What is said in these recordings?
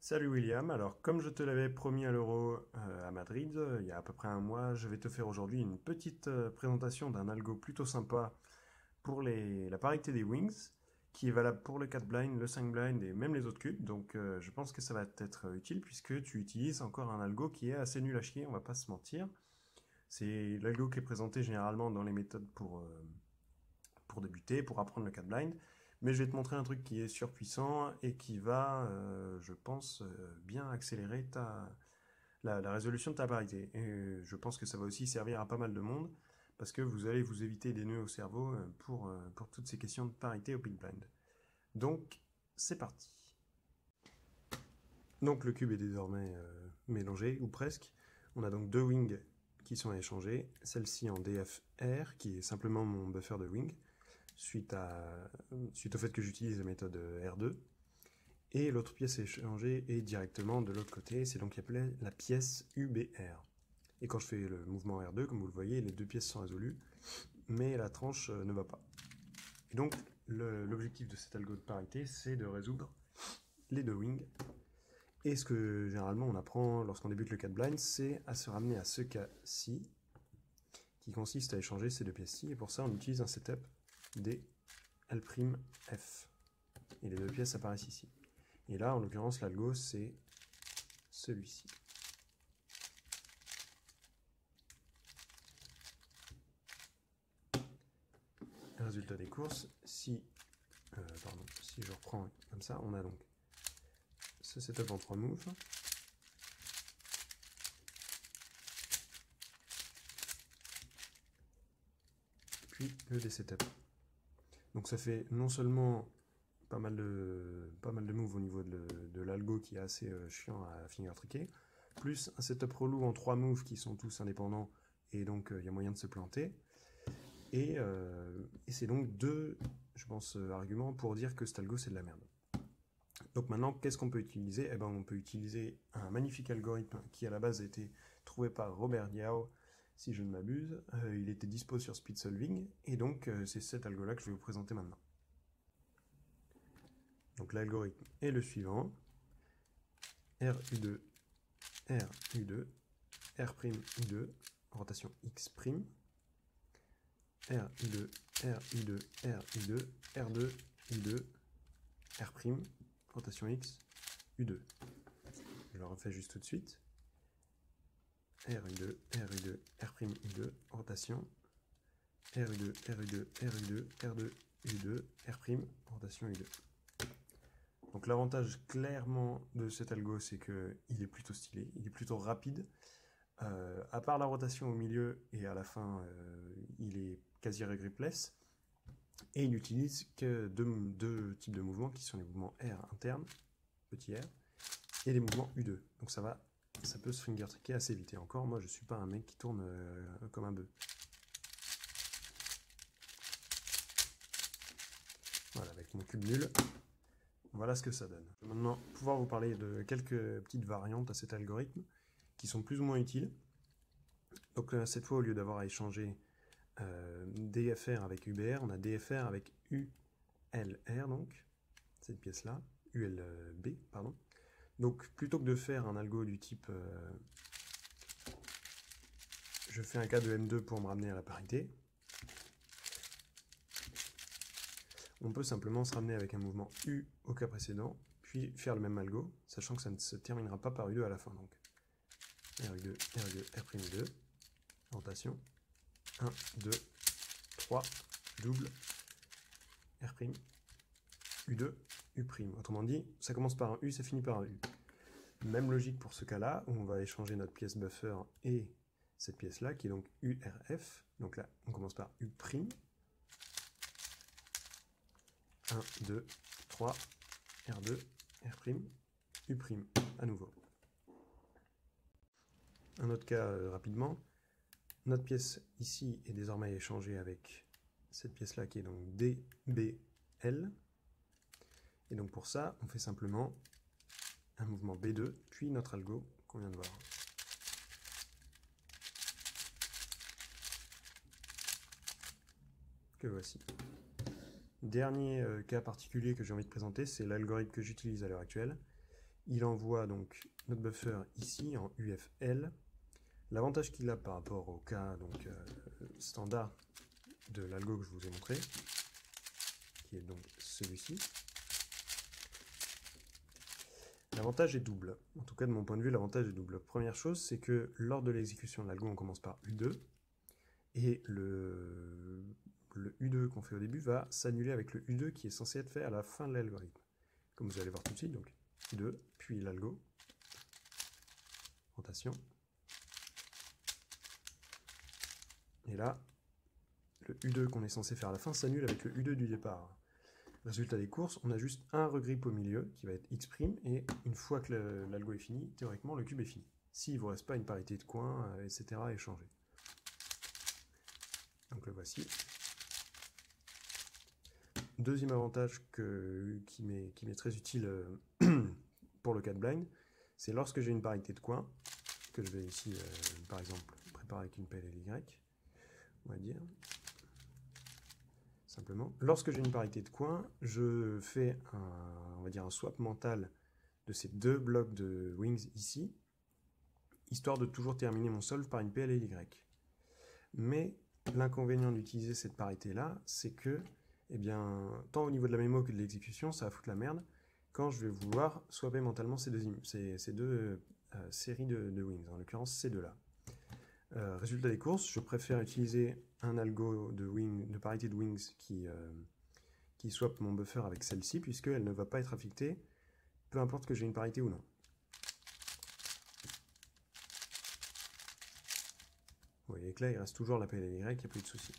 Salut William, alors comme je te l'avais promis à l'Euro à Madrid, il y a à peu près un mois, je vais te faire aujourd'hui une petite présentation d'un algo plutôt sympa pour la parité des wings, qui est valable pour le 4 blind, le 5 blind et même les autres cubes, donc je pense que ça va t'être utile puisque tu utilises encore un algo qui est assez nul à chier, on va pas se mentir. C'est l'algo qui est présenté généralement dans les méthodes pour débuter, pour apprendre le 4 blind. Mais je vais te montrer un truc qui est surpuissant et qui va, je pense, bien accélérer la résolution de ta parité. Et je pense que ça va aussi servir à pas mal de monde parce que vous allez vous éviter des nœuds au cerveau pour toutes ces questions de parité au big blind. Donc, c'est parti. Donc le cube est désormais mélangé, ou presque. On a donc deux wings qui sont à échanger. Celle-ci en DFR, qui est simplement mon buffer de wing, suite au fait que j'utilise la méthode R2. Et l'autre pièce échangée est directement de l'autre côté, c'est donc appelé la pièce UBR. Et quand je fais le mouvement R2, comme vous le voyez, les deux pièces sont résolues, mais la tranche ne va pas. Et donc l'objectif de cet algo de parité, c'est de résoudre les deux wings. Et ce que généralement on apprend lorsqu'on débute le 4 blind, c'est à se ramener à ce cas-ci, qui consiste à échanger ces deux pièces-ci, et pour ça on utilise un setup des L'F. Et les deux pièces apparaissent ici. Et là, en l'occurrence, l'algo, c'est celui-ci. Résultat des courses, si je reprends comme ça, on a donc ce setup en 3 moves. Puis le D-setup. Donc ça fait non seulement pas mal de moves au niveau de l'algo qui est assez chiant à finger tricker, plus un setup relou en 3 moves qui sont tous indépendants et donc il y a moyen de se planter. Et c'est donc deux, je pense, arguments pour dire que cet algo c'est de la merde. Donc maintenant, qu'est-ce qu'on peut utiliser? Eh ben, on peut utiliser un magnifique algorithme qui à la base a été trouvé par Robert Diao, si je ne m'abuse. Il était dispo sur Speed Solving, et donc c'est cet algo-là que je vais vous présenter maintenant. Donc l'algorithme est le suivant. RU2, RU2, R'U2, rotation X', RU2, RU2, RU2, R2, U2, R', rotation X, U2. Je le refais juste tout de suite. RU2, RU2, R'U2, rotation. RU2, RU2, RU2, R2, U2, R', rotation U2. Donc l'avantage clairement de cet algo, c'est qu'il est plutôt stylé, il est plutôt rapide. À part la rotation au milieu et à la fin, il est quasi regripless. Et il n'utilise que deux types de mouvements qui sont les mouvements R internes, petit r, et les mouvements U2. Donc ça peut se finger tricker assez vite. Et encore, moi je suis pas un mec qui tourne comme un bœuf. Voilà, avec mon cube nul, voilà ce que ça donne. Je vais maintenant pouvoir vous parler de quelques petites variantes à cet algorithme qui sont plus ou moins utiles. Donc cette fois, au lieu d'avoir à échanger DFR avec UBR, on a DFR avec ULR, donc cette pièce-là, ULB, pardon. Donc plutôt que de faire un algo du type je fais un cas de M2 pour me ramener à la parité, on peut simplement se ramener avec un mouvement U au cas précédent, puis faire le même algo, sachant que ça ne se terminera pas par U2 à la fin. Donc RU2, RU2, R'U2, rotation, 1, 2, 3, double, R', U2, U'. Autrement dit, ça commence par un U, ça finit par un U. Même logique pour ce cas-là, où on va échanger notre pièce buffer et cette pièce-là, qui est donc URF. Donc là, on commence par U'. 1, 2, 3, R2, R', U', à nouveau. Un autre cas rapidement. Notre pièce ici est désormais échangée avec cette pièce-là qui est donc DBL. Et donc pour ça, on fait simplement un mouvement B2, puis notre algo qu'on vient de voir. Que voici. Dernier cas particulier que j'ai envie de présenter, c'est l'algorithme que j'utilise à l'heure actuelle. Il envoie donc notre buffer ici en UFL. L'avantage qu'il a par rapport au cas donc, standard de l'algo que je vous ai montré, qui est donc celui-ci, l'avantage est double. En tout cas, de mon point de vue, l'avantage est double. Première chose, c'est que lors de l'exécution de l'algo, on commence par U2, et le U2 qu'on fait au début va s'annuler avec le U2 qui est censé être fait à la fin de l'algorithme. Comme vous allez voir tout de suite, donc U2, puis l'algo, rotation, et là, le U2 qu'on est censé faire à la fin s'annule avec le U2 du départ. Résultat des courses, on a juste un regrip au milieu qui va être X', et une fois que l'algo est fini, théoriquement le cube est fini. S'il ne vous reste pas une parité de coins, etc. à échanger. Donc le voici. Deuxième avantage qui m'est très utile pour le cas de blind, c'est lorsque j'ai une parité de coins, que je vais ici par exemple préparer avec une PLLY, on va dire. Simplement, lorsque j'ai une parité de coins, je fais on va dire un swap mental de ces deux blocs de wings ici, histoire de toujours terminer mon solve par une PLLY. Mais l'inconvénient d'utiliser cette parité-là, c'est que, eh bien, tant au niveau de la mémo que de l'exécution, ça va foutre la merde quand je vais vouloir swapper mentalement ces deux séries de wings, en l'occurrence ces deux-là. Résultat des courses, je préfère utiliser un algo de parité de wings qui swap mon buffer avec celle-ci, puisqu'elle ne va pas être affectée, peu importe que j'ai une parité ou non. Vous voyez que là, il reste toujours la PLLY, il n'y a plus de souci.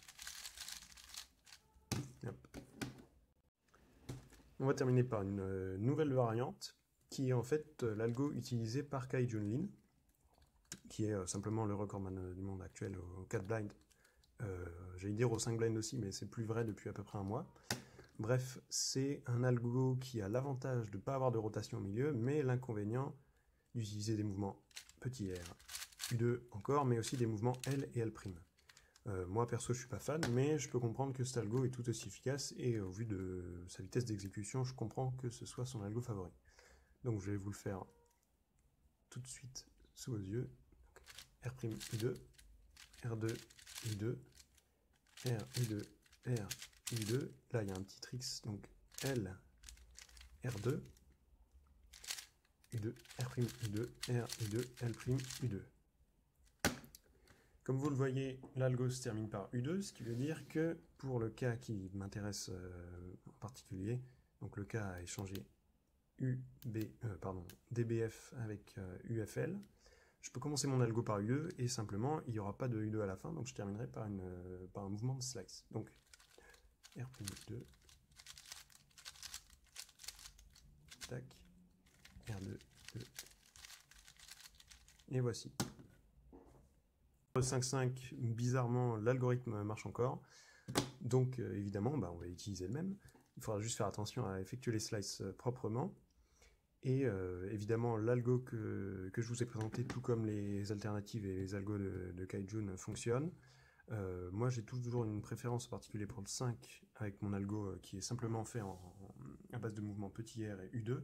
On va terminer par une nouvelle variante, qui est en fait l'algo utilisé par Kai Junlin, qui est simplement le recordman du monde actuel au 4 blind. J'allais dire au 5 blind aussi, mais c'est plus vrai depuis à peu près un mois. Bref, c'est un algo qui a l'avantage de ne pas avoir de rotation au milieu, mais l'inconvénient d'utiliser des mouvements petit r, U2 encore, mais aussi des mouvements L et L'. Moi perso je suis pas fan, mais je peux comprendre que cet algo est tout aussi efficace, et au vu de sa vitesse d'exécution, je comprends que ce soit son algo favori. Donc je vais vous le faire tout de suite sous vos yeux. R' U2, R2, U2, R, U2, R, U2. Là, il y a un petit tricks, donc L, R2, U2, R', U2, R, U2, L', U2. Comme vous le voyez, l'algo se termine par U2, ce qui veut dire que pour le cas qui m'intéresse en particulier, donc le cas à échanger DBF avec UFL, je peux commencer mon algo par U2 et simplement il n'y aura pas de U2 à la fin, donc je terminerai par un mouvement de slice. Donc R'2, tac, R2, 2, et voici. Le 5.5, bizarrement, l'algorithme marche encore, donc évidemment, on va utiliser le même. Il faudra juste faire attention à effectuer les slices proprement. Et évidemment, l'algo que je vous ai présenté, tout comme les alternatives et les algos de Kai Jun, fonctionnent. Moi, j'ai toujours une préférence en particulier pour le 5, avec mon algo qui est simplement fait à base de mouvements petit r et U2,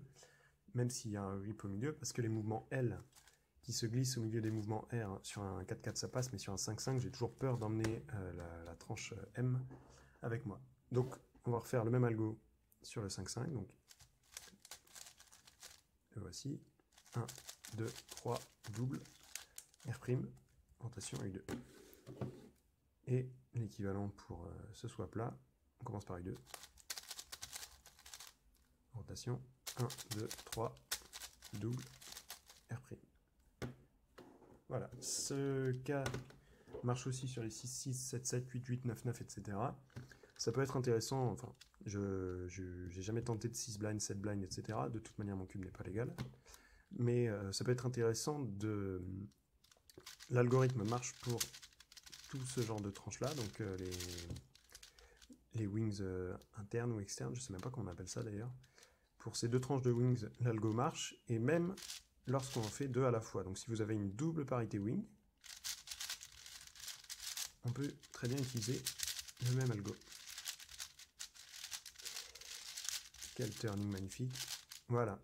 même s'il y a un grip au milieu, parce que les mouvements L qui se glissent au milieu des mouvements R, sur un 4-4 ça passe, mais sur un 5-5, j'ai toujours peur d'emmener la tranche M avec moi. Donc, on va refaire le même algo sur le 5-5, donc le voici, 1, 2, 3, double, R', rotation U2. Et l'équivalent pour ce swap là, on commence par U2, rotation, 1, 2, 3, double, R'. Voilà, ce cas marche aussi sur les 6, 6, 7, 7, 8, 8, 9, 9, etc. Ça peut être intéressant, enfin, j'ai jamais tenté de 6 blind, 7 blind, etc. De toute manière, mon cube n'est pas légal. Mais ça peut être intéressant de... L'algorithme marche pour tout ce genre de tranches-là, donc les wings internes ou externes, je ne sais même pas comment on appelle ça d'ailleurs. Pour ces deux tranches de wings, l'algo marche, et même lorsqu'on en fait deux à la fois. Donc si vous avez une double parité wing, on peut très bien utiliser le même algo. Quel turning magnifique. Voilà.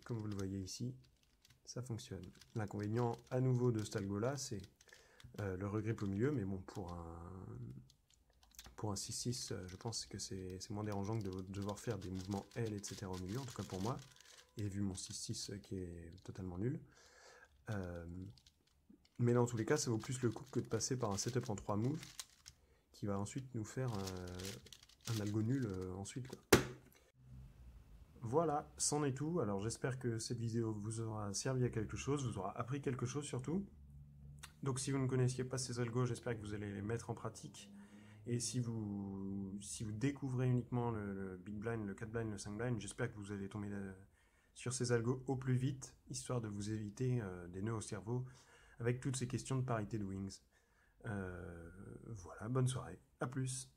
comme vous le voyez ici, ça fonctionne. L'inconvénient à nouveau de cet algo là, c'est le regrip au milieu, mais bon, pour un 6-6, je pense que c'est moins dérangeant que de devoir faire des mouvements L, etc. au milieu, en tout cas pour moi, et vu mon 6-6 qui est totalement nul. Mais dans tous les cas, ça vaut plus le coup que de passer par un setup en 3 moves, qui va ensuite nous faire un algo nul ensuite, quoi. Voilà, c'en est tout. Alors j'espère que cette vidéo vous aura servi à quelque chose, vous aura appris quelque chose surtout. Donc si vous ne connaissiez pas ces algos, j'espère que vous allez les mettre en pratique. Et si vous découvrez uniquement le Big Blind, le 4 Blind, le 5 Blind, j'espère que vous allez tomber sur ces algos au plus vite, histoire de vous éviter des nœuds au cerveau avec toutes ces questions de parité de wings. Voilà, bonne soirée, à plus.